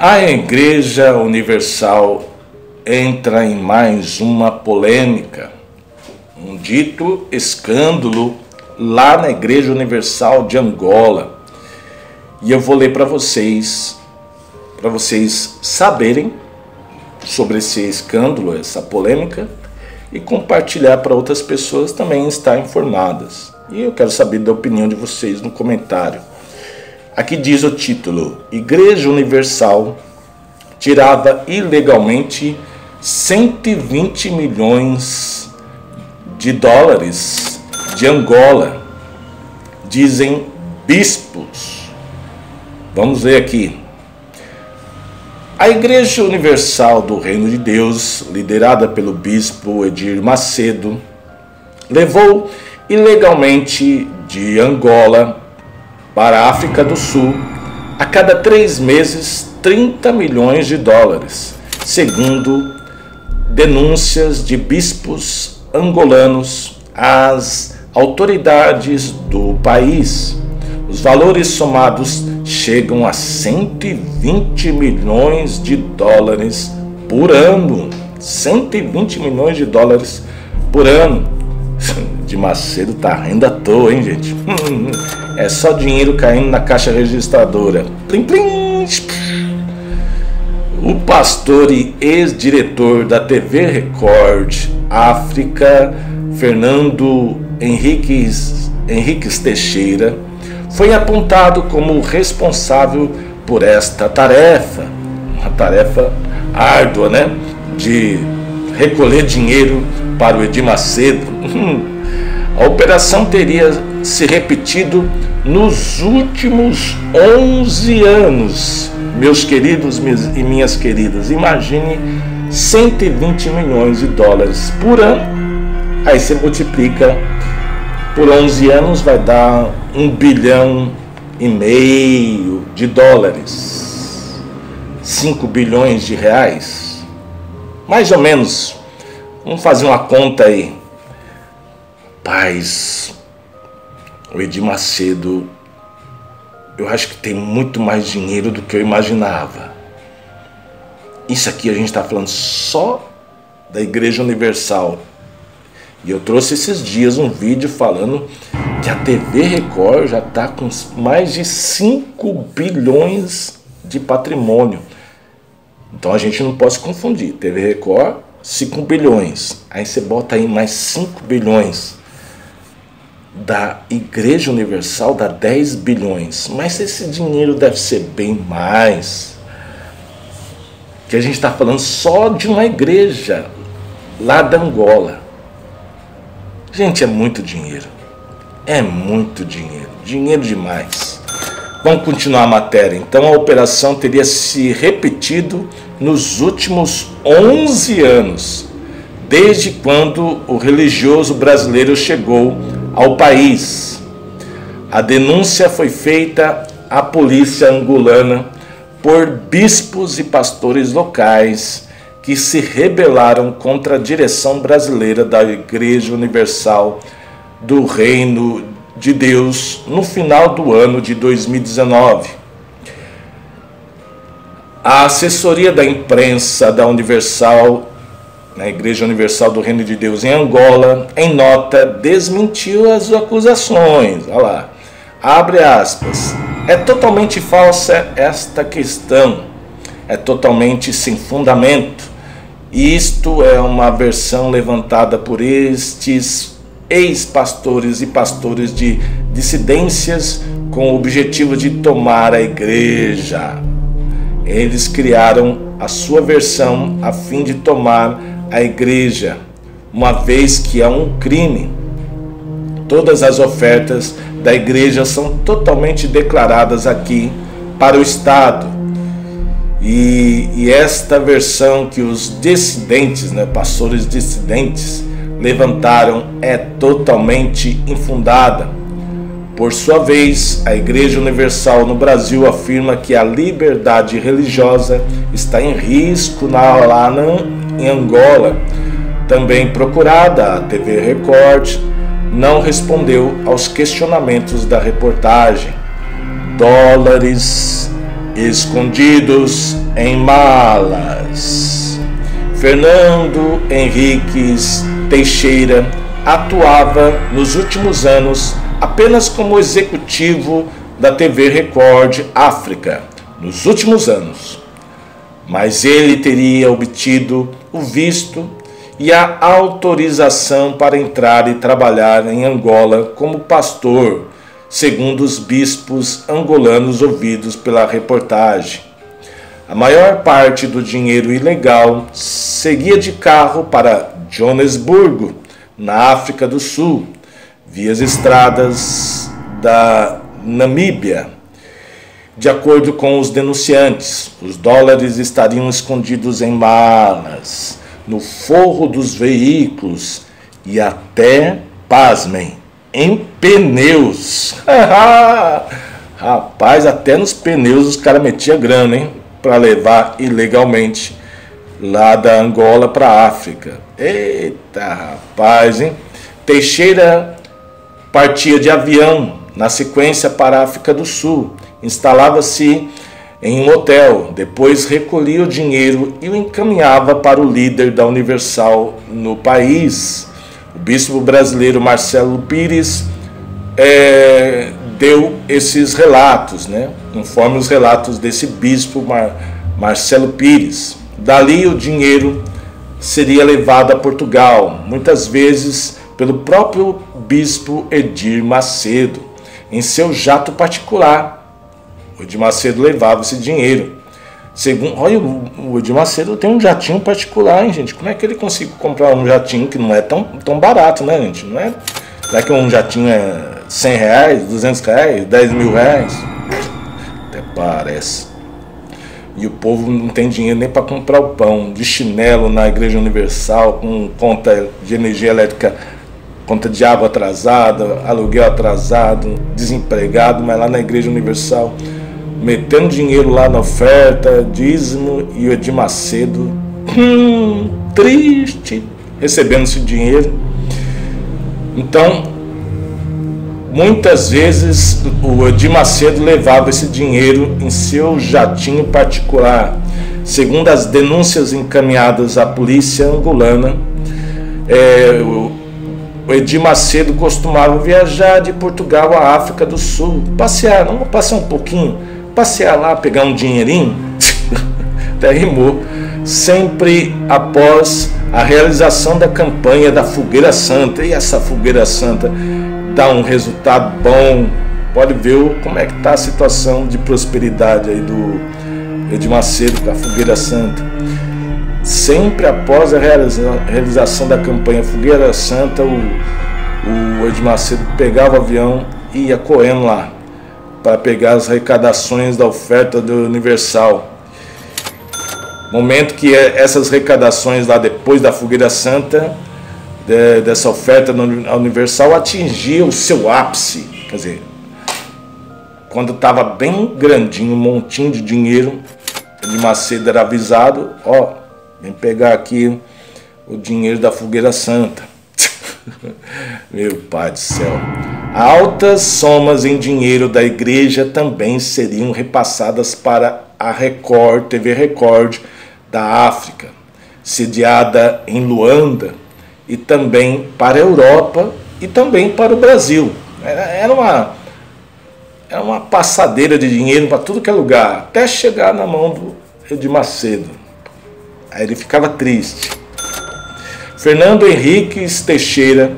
A Igreja Universal entra em mais uma polêmica, um dito escândalo lá na Igreja Universal de Angola. E eu vou ler para vocês saberem sobre esse escândalo, essa polêmica, e compartilhar para outras pessoas também estar informadas. E eu quero saber da opinião de vocês no comentário. Aqui diz o título: Igreja Universal tirava ilegalmente 120 milhões de dólares de Angola, dizem bispos. Vamos ler aqui. A Igreja Universal do Reino de Deus, liderada pelo bispo Edir Macedo, levou ilegalmente de Angola para a África do Sul, a cada 3 meses, 30 milhões de dólares, segundo denúncias de bispos angolanos às autoridades do país. Os valores somados chegam a 120 milhões de dólares por ano. 120 milhões de dólares por ano. De Macedo tá rindo à toa, hein, gente? É só dinheiro caindo na caixa registradora. Plim, plim. O pastor e ex-diretor da TV Record África, Fernando Henriques Teixeira, foi apontado como responsável por esta tarefa, uma tarefa árdua, né? De recolher dinheiro para o Edir Macedo. A operação teria se repetido nos últimos 11 anos. Meus queridos e minhas queridas, imagine 120 milhões de dólares por ano. Aí você multiplica por 11 anos, vai dar 1,5 bilhão de dólares. 5 bilhões de reais. Mais ou menos. Vamos fazer uma conta aí. Paz, o Edir Macedo, eu acho que tem muito mais dinheiro do que eu imaginava. Isso aqui a gente está falando só da Igreja Universal. E eu trouxe esses dias um vídeo falando que a TV Record já está com mais de 5 bilhões de patrimônio. Então a gente não pode se confundir. TV Record, 5 bilhões. Aí você bota aí mais 5 bilhões. Da Igreja Universal dá 10 bilhões. Mas esse dinheiro deve ser bem mais. Que a gente está falando só de uma igreja lá da Angola. Gente, é muito dinheiro. É muito dinheiro. Dinheiro demais. Vamos continuar a matéria. Então a operação teria se repetido nos últimos 11 anos. Desde quando o religioso brasileiro chegou ao país. A denúncia foi feita à polícia angolana por bispos e pastores locais que se rebelaram contra a direção brasileira da Igreja Universal do Reino de Deus no final do ano de 2019. A assessoria da imprensa da Universal, na Igreja Universal do Reino de Deus em Angola, em nota, desmentiu as acusações. Olha lá, abre aspas. É totalmente falsa esta questão. É totalmente sem fundamento. Isto é uma versão levantada por estes ex-pastores e pastores de dissidências com o objetivo de tomar a igreja. Eles criaram a sua versão a fim de tomar a igreja, uma vez que é um crime. Todas as ofertas da igreja são totalmente declaradas aqui para o Estado. E esta versão que os dissidentes, pastores dissidentes, levantaram é totalmente infundada. Por sua vez, a Igreja Universal no Brasil afirma que a liberdade religiosa está em risco lá em Angola. Também procurada, a TV Record não respondeu aos questionamentos da reportagem. Dólares escondidos em malas. Fernando Henriques Teixeira atuava nos últimos anos apenas como executivo da TV Record África, nos últimos anos. Mas ele teria obtido o visto e a autorização para entrar e trabalhar em Angola como pastor, segundo os bispos angolanos ouvidos pela reportagem. A maior parte do dinheiro ilegal seguia de carro para Joanesburgo, na África do Sul, via as estradas da Namíbia. De acordo com os denunciantes, os dólares estariam escondidos em malas, no forro dos veículos e até, pasmem, em pneus. Rapaz, até nos pneus os caras metiam grana, hein? Para levar ilegalmente lá da Angola para a África. Eita, rapaz, hein? Teixeira partia de avião na sequência para a África do Sul, instalava-se em um hotel, depois recolhia o dinheiro e o encaminhava para o líder da Universal no país. O bispo brasileiro Marcelo Pires deu esses relatos, né? Conforme os relatos desse bispo Marcelo Pires. Dali o dinheiro seria levado a Portugal, muitas vezes pelo próprio bispo Edir Macedo, em seu jato particular. O Edir Macedo levava esse dinheiro. Olha, o Edir Macedo tem um jatinho particular, hein, gente? Como é que ele conseguiu comprar um jatinho que não é tão barato, né, gente? Não é que um jatinho é 100 reais, 200 reais, 10 mil reais? Até parece. E o povo não tem dinheiro nem para comprar o pão, de chinelo na Igreja Universal, com conta de energia elétrica, conta de água atrasada, aluguel atrasado, desempregado, mas lá na Igreja Universal, metendo dinheiro lá na oferta, dízimo, e o Edir Macedo, triste, recebendo esse dinheiro. Então, muitas vezes o Edir Macedo levava esse dinheiro em seu jatinho particular. Segundo as denúncias encaminhadas à polícia angolana, o Edir Macedo costumava viajar de Portugal à África do Sul, passear, vamos passear um pouquinho, passear lá, pegar um dinheirinho, até rimou, sempre após a realização da campanha da Fogueira Santa. E essa Fogueira Santa dá um resultado bom. Pode ver como é que está a situação de prosperidade aí do Edir Macedo com a Fogueira Santa. Sempre após a realização da campanha Fogueira Santa, o Edir Macedo pegava o avião e ia correndo lá para pegar as arrecadações da oferta do Universal. Momento que essas arrecadações lá depois da Fogueira Santa, dessa oferta na Universal, atingia o seu ápice. Quer dizer, quando estava bem grandinho, um montinho de dinheiro, Edir Macedo era avisado: ó, vem pegar aqui o dinheiro da Fogueira Santa. Meu pai do céu. Altas somas em dinheiro da igreja também seriam repassadas para a Record, TV Record da África, sediada em Luanda, e também para a Europa e também para o Brasil. Era uma passadeira de dinheiro para tudo que é lugar, até chegar na mão do Edir Macedo. Aí ele ficava triste. Fernando Henriques Teixeira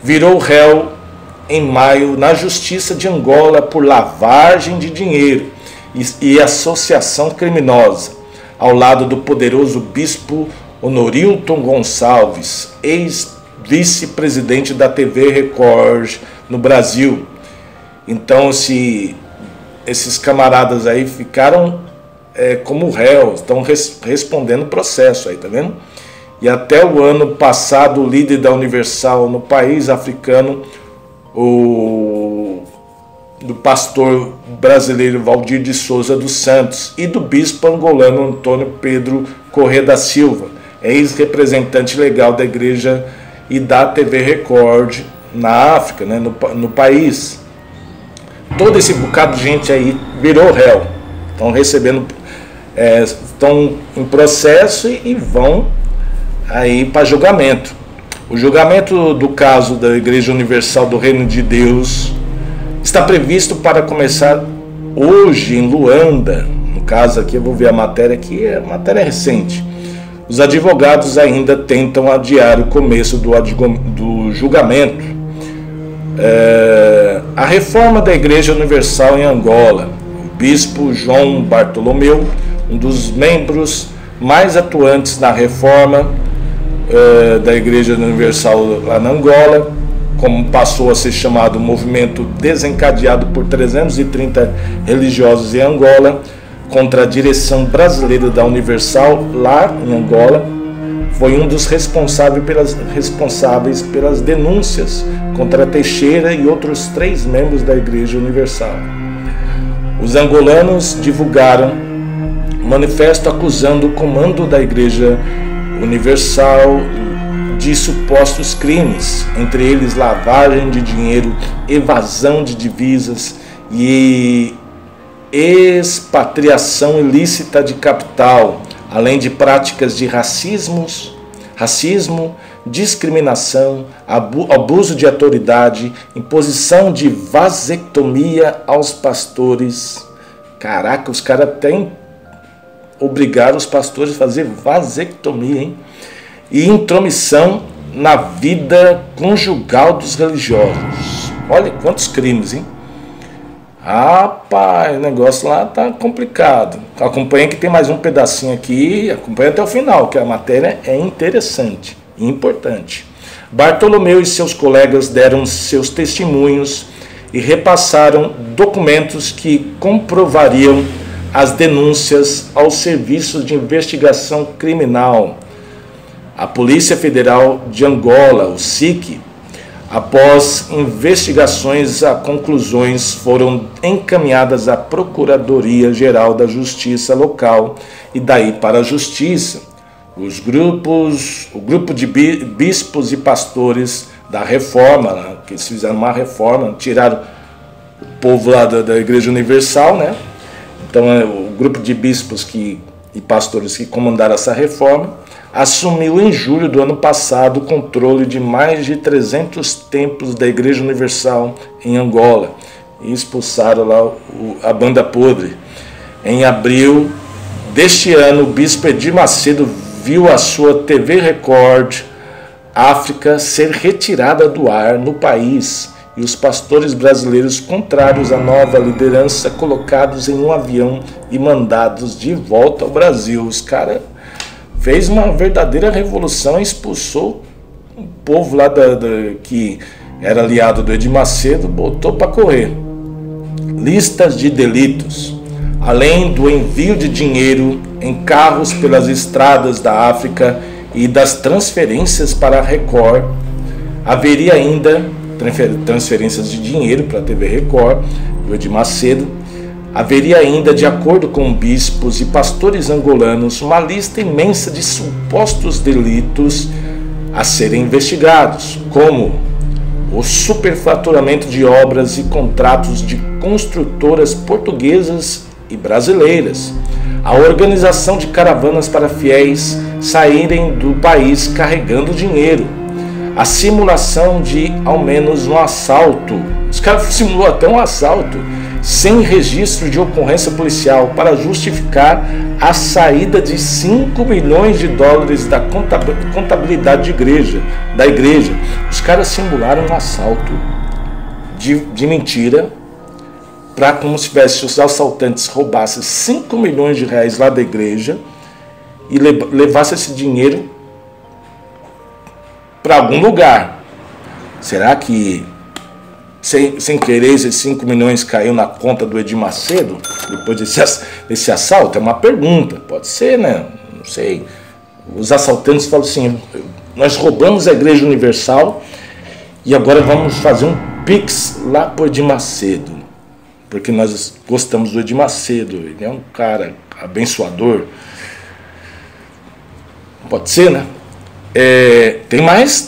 virou réu em maio na Justiça de Angola por lavagem de dinheiro e associação criminosa, ao lado do poderoso bispo Honorilton Gonçalves, ex-vice-presidente da TV Record no Brasil. Então esses camaradas aí ficaram como réus, estão respondendo o processo aí, tá vendo? E até o ano passado, o líder da Universal no país africano, do pastor brasileiro Valdir de Souza dos Santos, e do bispo angolano Antônio Pedro Corrêa da Silva, ex-representante legal da igreja e da TV Record na África, né, no país. Todo esse bocado de gente aí virou réu. estão recebendo, estão em processo e vão aí para julgamento. O julgamento do caso da Igreja Universal do Reino de Deus está previsto para começar hoje em Luanda. No caso aqui, eu vou ver a matéria aqui, é matéria recente. Os advogados ainda tentam adiar o começo do julgamento. A reforma da Igreja Universal em Angola. O bispo João Bartolomeu, um dos membros mais atuantes na reforma da Igreja Universal lá na Angola, como passou a ser chamado movimento desencadeado por 330 religiosos em Angola, contra a direção brasileira da Universal lá em Angola, foi um dos responsáveis pelas denúncias contra Teixeira e outros 3 membros da Igreja Universal. Os angolanos divulgaram um manifesto acusando o comando da Igreja Universal de supostos crimes, entre eles lavagem de dinheiro, evasão de divisas e expatriação ilícita de capital, além de práticas de racismo, discriminação, abuso de autoridade, imposição de vasectomia aos pastores. Caraca, os caras até obrigaram os pastores a fazer vasectomia, hein? E intromissão na vida conjugal dos religiosos. Olha quantos crimes, hein? Rapaz, o negócio lá tá complicado. Acompanha que tem mais um pedacinho aqui, acompanha até o final, que a matéria é interessante e importante. Bartolomeu e seus colegas deram seus testemunhos e repassaram documentos que comprovariam as denúncias aos serviços de investigação criminal. A Polícia Federal de Angola, o SIC, após investigações, as conclusões foram encaminhadas à Procuradoria-Geral da Justiça local e daí para a Justiça. O grupo de bispos e pastores da reforma, que eles fizeram uma reforma, tiraram o povo lá da Igreja Universal, né? Então o grupo de bispos e pastores que comandaram essa reforma assumiu em julho do ano passado o controle de mais de 300 templos da Igreja Universal em Angola e expulsaram lá a banda podre. Em abril deste ano, o bispo Edir Macedo viu a sua TV Record África ser retirada do ar no país e os pastores brasileiros contrários à nova liderança colocados em um avião e mandados de volta ao Brasil. Os caras fez uma verdadeira revolução e expulsou o povo lá que era aliado do Edir Macedo, botou para correr. Listas de delitos. Além do envio de dinheiro em carros pelas estradas da África e das transferências para a Record, haveria ainda transferências de dinheiro para a TV Record, do Edir Macedo. Haveria ainda, de acordo com bispos e pastores angolanos, uma lista imensa de supostos delitos a serem investigados, como o superfaturamento de obras e contratos de construtoras portuguesas e brasileiras, a organização de caravanas para fiéis saírem do país carregando dinheiro, a simulação de ao menos um assalto. Os caras simulou até um assalto sem registro de ocorrência policial para justificar a saída de 5 milhões de dólares da contabilidade da igreja. Os caras simularam um assalto de mentira para, como se tivesse os assaltantes roubassem 5 milhões de reais lá da igreja e levassem esse dinheiro para algum lugar. Será que sem querer esses 5 milhões caiu na conta do Edir Macedo depois desse assalto? É uma pergunta, pode ser, né? Não sei. Os assaltantes falam assim: nós roubamos a Igreja Universal e agora vamos fazer um pix lá para o Edir Macedo, porque nós gostamos do Edir Macedo, ele é um cara abençoador. Pode ser, né? Tem mais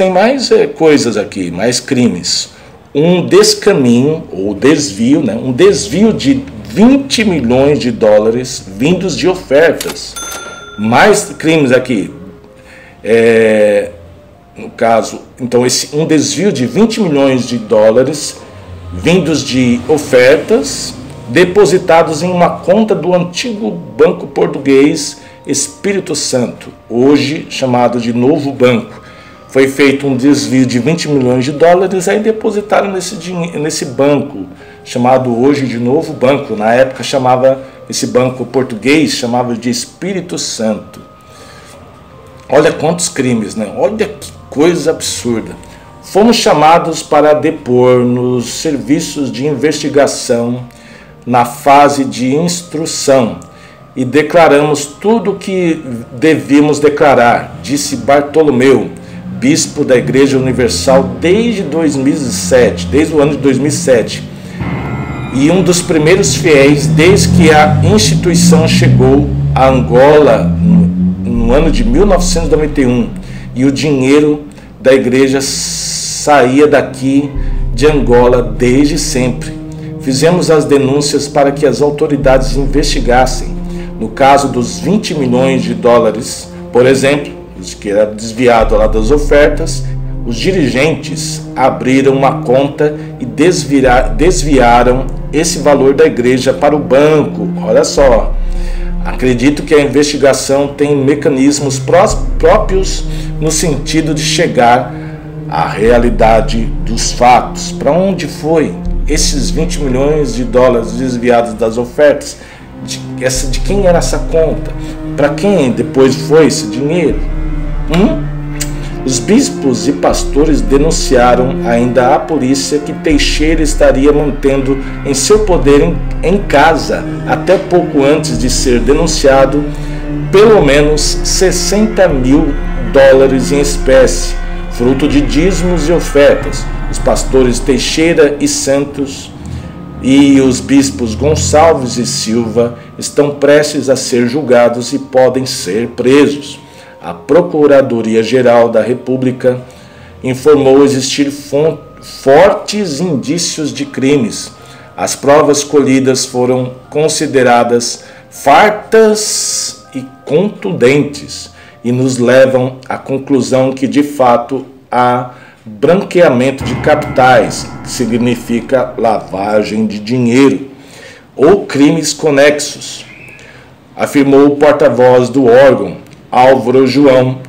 coisas aqui, mais crimes. Um descaminho ou desvio, né? Um desvio de 20 milhões de dólares vindos de ofertas. Mais crimes aqui. No caso, então, um desvio de 20 milhões de dólares vindos de ofertas depositados em uma conta do antigo banco português Espírito Santo, hoje chamado de Novo Banco. Foi feito um desvio de 20 milhões de dólares, aí depositaram nesse banco, chamado hoje de Novo Banco. Na época chamava esse banco português, chamava de Espírito Santo. Olha quantos crimes, né? Olha que coisa absurda. Fomos chamados para depor nos serviços de investigação na fase de instrução e declaramos tudo o que devíamos declarar, disse Bartolomeu, bispo da Igreja Universal desde 2007, desde o ano de 2007, e um dos primeiros fiéis desde que a instituição chegou a Angola no ano de 1991, e o dinheiro da igreja saía daqui de Angola desde sempre. Fizemos as denúncias para que as autoridades investigassem. No caso dos 20 milhões de dólares, por exemplo, os que era desviado lá das ofertas, os dirigentes abriram uma conta e desviaram esse valor da igreja para o banco. Olha só, acredito que a investigação tem mecanismos próprios no sentido de chegar à realidade dos fatos. Para onde foi esses 20 milhões de dólares desviados das ofertas? De quem era essa conta? Para quem depois foi esse dinheiro? Os bispos e pastores denunciaram ainda à polícia que Teixeira estaria mantendo em seu poder em casa, até pouco antes de ser denunciado, pelo menos 60 mil dólares em espécie, fruto de dízimos e ofertas. Os pastores Teixeira e Santos e os bispos Gonçalves e Silva estão prestes a ser julgados e podem ser presos. A Procuradoria-Geral da República informou existir fortes indícios de crimes. As provas colhidas foram consideradas fartas e contundentes e nos levam à conclusão que, de fato, há branqueamento de capitais, que significa lavagem de dinheiro, ou crimes conexos, afirmou o porta-voz do órgão, Álvaro João,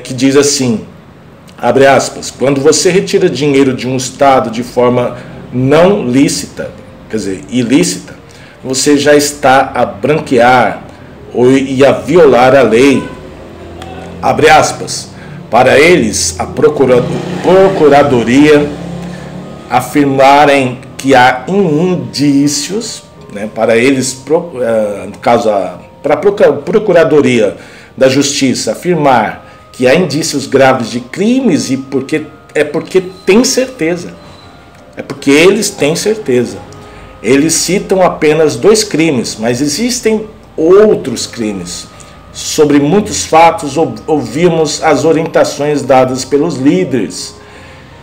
que diz assim, abre aspas, quando você retira dinheiro de um Estado de forma não lícita, quer dizer, ilícita, você já está a branquear e a violar a lei. Abre aspas. Para eles, a Procuradoria afirmarem que há indícios, né, para eles, no caso, para a Procuradoria da Justiça afirmar que há indícios graves de crimes porque tem certeza. É porque eles têm certeza. Eles citam apenas 2 crimes, mas existem outros crimes. Sobre muitos fatos ouvimos as orientações dadas pelos líderes.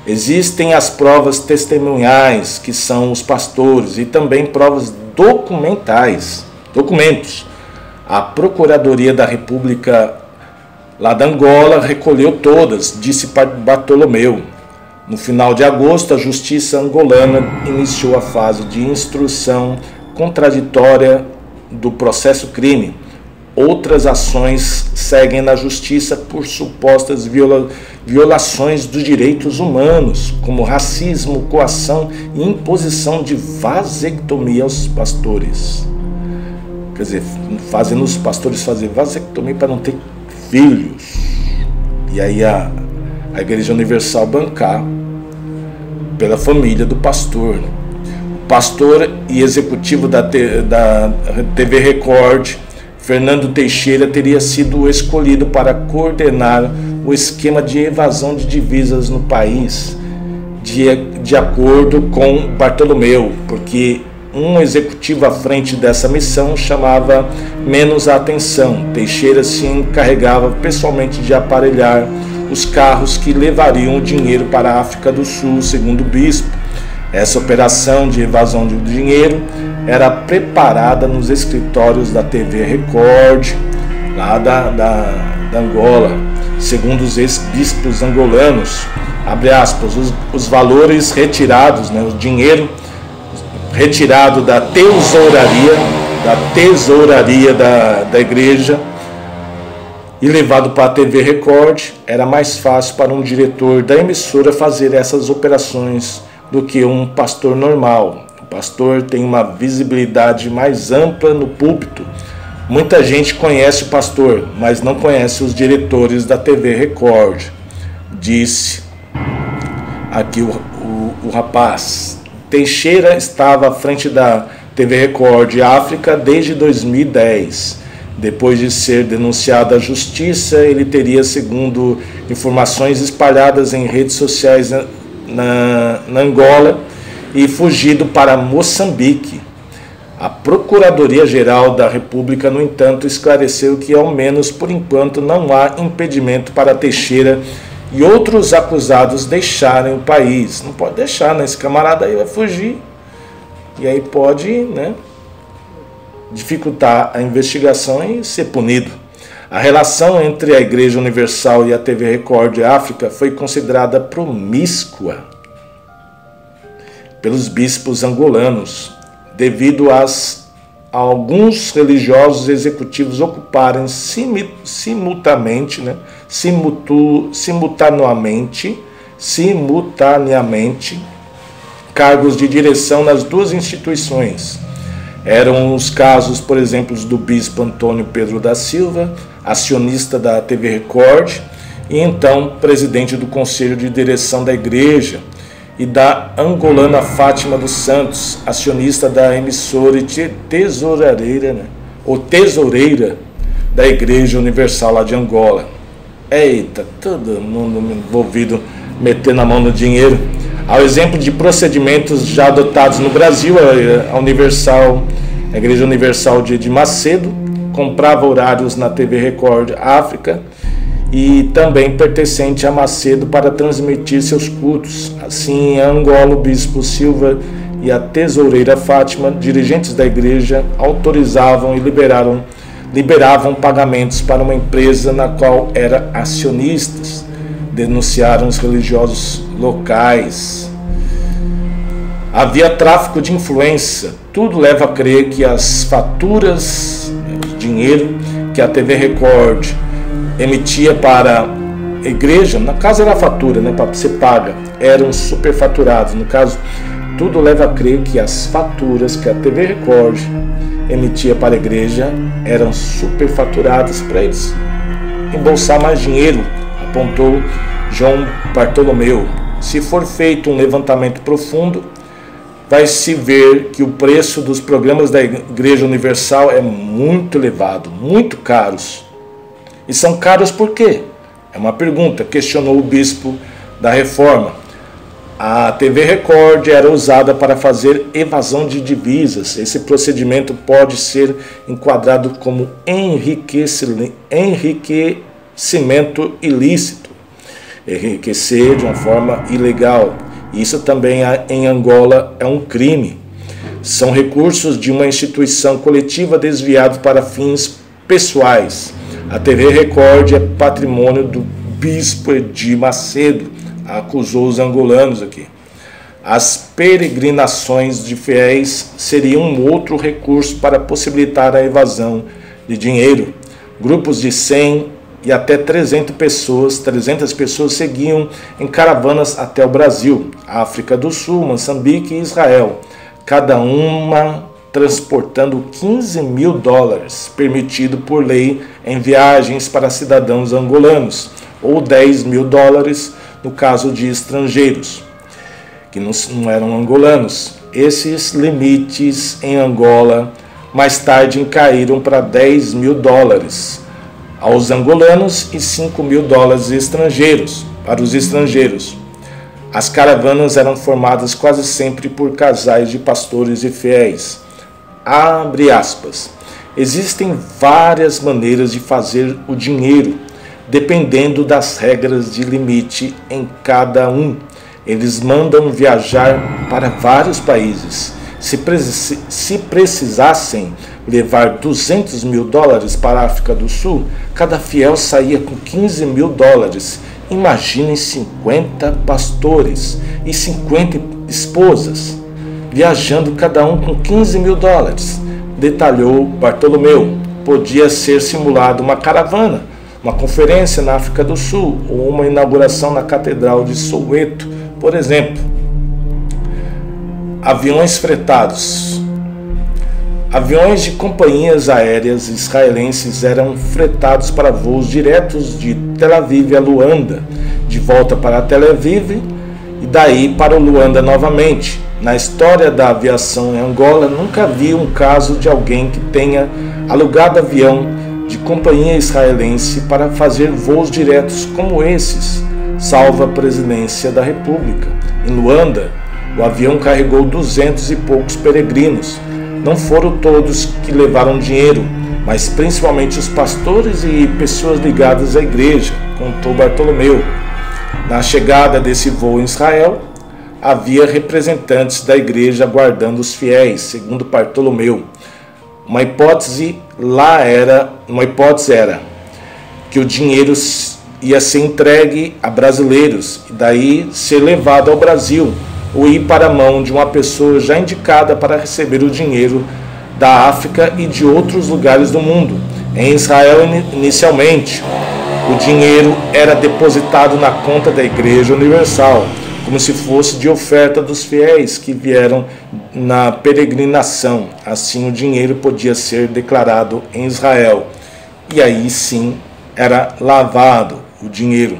Existem as provas testemunhais, que são os pastores, e também provas documentos. A Procuradoria da República lá da Angola recolheu todas, disse Bartolomeu. No final de agosto, a Justiça angolana iniciou a fase de instrução contraditória do processo crime. Outras ações seguem na Justiça por supostas violações dos direitos humanos, como racismo, coação e imposição de vasectomia aos pastores. Quer dizer, fazendo os pastores fazer vasectomia para não ter filhos. E aí a Igreja Universal bancar pela família do pastor. O pastor e executivo da TV Record, Fernando Teixeira, teria sido escolhido para coordenar o esquema de evasão de divisas no país, de acordo com Bartolomeu, porque um executivo à frente dessa missão chamava menos a atenção. Teixeira se encarregava pessoalmente de aparelhar os carros que levariam o dinheiro para a África do Sul, segundo o bispo. Essa operação de evasão de dinheiro era preparada nos escritórios da TV Record, lá da Angola. Segundo os ex-bispos angolanos, abre aspas, os valores retirados, né, o dinheiro retirado da tesouraria da igreja e levado para a TV Record, era mais fácil para um diretor da emissora fazer essas operações do que um pastor normal. O pastor tem uma visibilidade mais ampla no púlpito. Muita gente conhece o pastor, mas não conhece os diretores da TV Record, disse aqui o rapaz. Teixeira estava à frente da TV Record África desde 2010. Depois de ser denunciado à justiça, ele teria, segundo informações espalhadas em redes sociais na Angola, e fugido para Moçambique. A Procuradoria-Geral da República, no entanto, esclareceu que, ao menos por enquanto, não há impedimento para Teixeira e outros acusados deixarem o país. Não pode deixar, né? Esse camarada aí vai fugir. E aí pode, né, dificultar a investigação e ser punido. A relação entre a Igreja Universal e a TV Record África foi considerada promíscua pelos bispos angolanos, devido a alguns religiosos executivos ocuparem simultaneamente cargos de direção nas duas instituições. Eram os casos, por exemplo, do bispo Antônio Pedro da Silva, acionista da TV Record, e então presidente do Conselho de Direção da Igreja, e da angolana Fátima dos Santos, acionista da emissora e tesoureira da Igreja Universal lá de Angola. Eita, todo mundo envolvido metendo a mão no dinheiro. Ao exemplo de procedimentos já adotados no Brasil, a Igreja Universal de Macedo comprava horários na TV Record África e também pertencente a Macedo para transmitir seus cultos. Assim, em Angola, o bispo Silva e a tesoureira Fátima, dirigentes da igreja, autorizavam e liberavam pagamentos para uma empresa na qual eram acionistas, denunciaram os religiosos locais. Havia tráfico de influência. Tudo leva a crer que as faturas, o dinheiro que a TV Record emitia para a igreja, no caso era a fatura, né, para ser paga, eram superfaturados. No caso, tudo leva a crer que as faturas que a TV Record emitia para a igreja eram superfaturadas para eles embolsar mais dinheiro, apontou João Bartolomeu. Se for feito um levantamento profundo, vai se ver que o preço dos programas da Igreja Universal é muito elevado, muito caros. E são caros por quê? É uma pergunta, questionou o bispo da Reforma. A TV Record era usada para fazer evasão de divisas. Esse procedimento pode ser enquadrado como enriquecimento ilícito, enriquecer de uma forma ilegal. Isso também em Angola é um crime. São recursos de uma instituição coletiva desviados para fins pessoais. A TV Record é patrimônio do bispo Edir Macedo, acusou os angolanos aqui. As peregrinações de fiéis seriam um outro recurso para possibilitar a evasão de dinheiro. Grupos de 100 e até 300 pessoas seguiam em caravanas até o Brasil, África do Sul, Moçambique e Israel, cada uma transportando $15.000, permitido por lei em viagens para cidadãos angolanos, ou $10.000 no caso de estrangeiros, que não eram angolanos. Esses limites em Angola mais tarde caíram para $10.000 aos angolanos e $5.000 para os estrangeiros. As caravanas eram formadas quase sempre por casais de pastores e fiéis. Abre aspas. Existem várias maneiras de fazer o dinheiro, dependendo das regras de limite em cada um. Eles mandam viajar para vários países. Se precisassem levar 200 mil dólares para a África do Sul, cada fiel saía com 15 mil dólares. Imaginem 50 pastores e 50 esposas, viajando cada um com 15 mil dólares. Detalhou Bartolomeu. Podia ser simulado uma caravana, uma conferência na África do Sul ou uma inauguração na Catedral de Soweto, por exemplo. Aviões fretados. Aviões de companhias aéreas israelenses eram fretados para voos diretos de Tel Aviv a Luanda, de volta para Tel Aviv e daí para Luanda novamente. Na história da aviação em Angola, nunca vi um caso de alguém que tenha alugado avião de companhia israelense para fazer voos diretos como esses, salvo a presidência da República. Em Luanda, o avião carregou 200 e poucos peregrinos. Não foram todos que levaram dinheiro, mas principalmente os pastores e pessoas ligadas à igreja, contou Bartolomeu. Na chegada desse voo em Israel, havia representantes da igreja aguardando os fiéis, segundo Bartolomeu. Uma hipótese era que o dinheiro ia ser entregue a brasileiros e daí ser levado ao Brasil, ou ir para a mão de uma pessoa já indicada para receber o dinheiro da África e de outros lugares do mundo. Em Israel, inicialmente, o dinheiro era depositado na conta da Igreja Universal, como se fosse de oferta dos fiéis que vieram na peregrinação. Assim, o dinheiro podia ser declarado em Israel. E aí sim era lavado o dinheiro.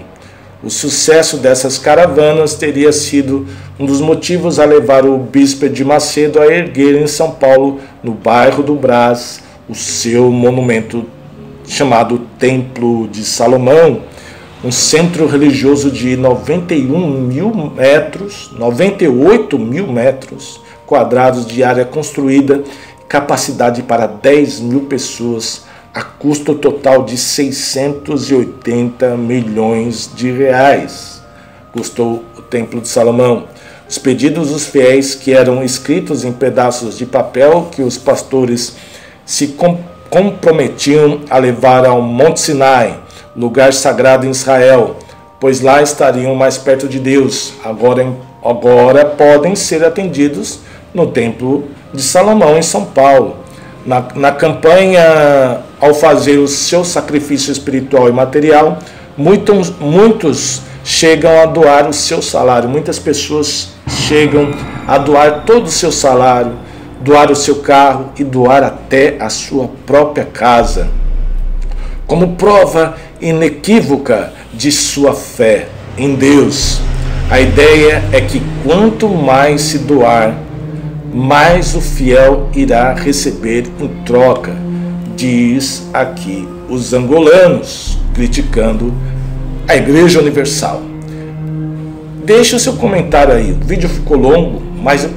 O sucesso dessas caravanas teria sido um dos motivos a levar o bispo de Macedo a erguer em São Paulo, no bairro do Brás, o seu monumento chamado Templo de Salomão, um centro religioso de 98 mil metros quadrados de área construída, capacidade para 10 mil pessoas, a custo total de 680 milhões de reais. Custou o Templo de Salomão. Os pedidos dos fiéis, que eram escritos em pedaços de papel que os pastores se comprometiam a levar ao Monte Sinai, lugar sagrado em Israel, pois lá estariam mais perto de Deus. Agora podem ser atendidos no Templo de Salomão, em São Paulo. Na campanha, ao fazer o seu sacrifício espiritual e material, muitos chegam a doar o seu salário. Muitas pessoas chegam a doar todo o seu salário, doar o seu carro e doar até a sua própria casa, como prova inequívoca de sua fé em Deus. A ideia é que quanto mais se doar, mais o fiel irá receber em troca, diz aqui os angolanos, criticando a Igreja Universal. Deixe o seu comentário aí. O vídeo ficou longo, mas eu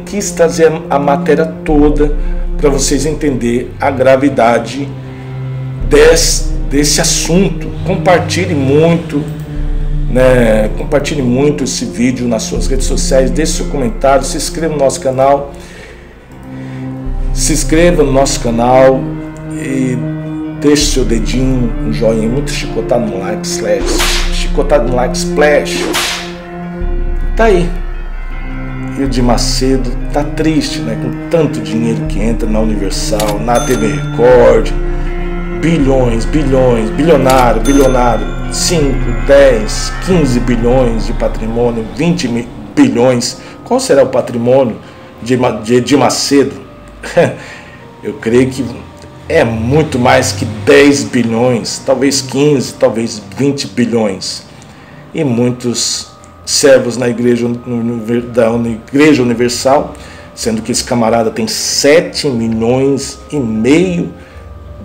quis trazer a matéria toda para vocês entenderem a gravidade desse assunto. Compartilhe muito, compartilhe muito esse vídeo nas suas redes sociais, deixe seu comentário, se inscreva no nosso canal, e deixe seu dedinho, um joinha, muito chicotado no like, splash. Tá aí. E o de Macedo tá triste, com tanto dinheiro que entra na Universal, na TV Record, bilionário, 5, 10, 15 bilhões de patrimônio, 20 bilhões. Qual será o patrimônio de Macedo? Eu creio que é muito mais que 10 bilhões, talvez 15, talvez 20 bilhões. E muitos servos da Igreja Universal, sendo que esse camarada tem 7 milhões e meio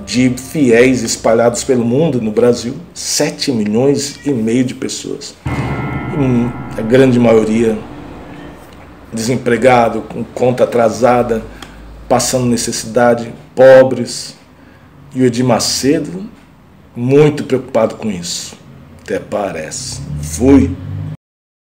de fiéis espalhados pelo mundo, no Brasil, 7 milhões e meio de pessoas. A grande maioria desempregado, com conta atrasada, passando necessidade, pobres. E o Edir Macedo, muito preocupado com isso. Até parece. Fui.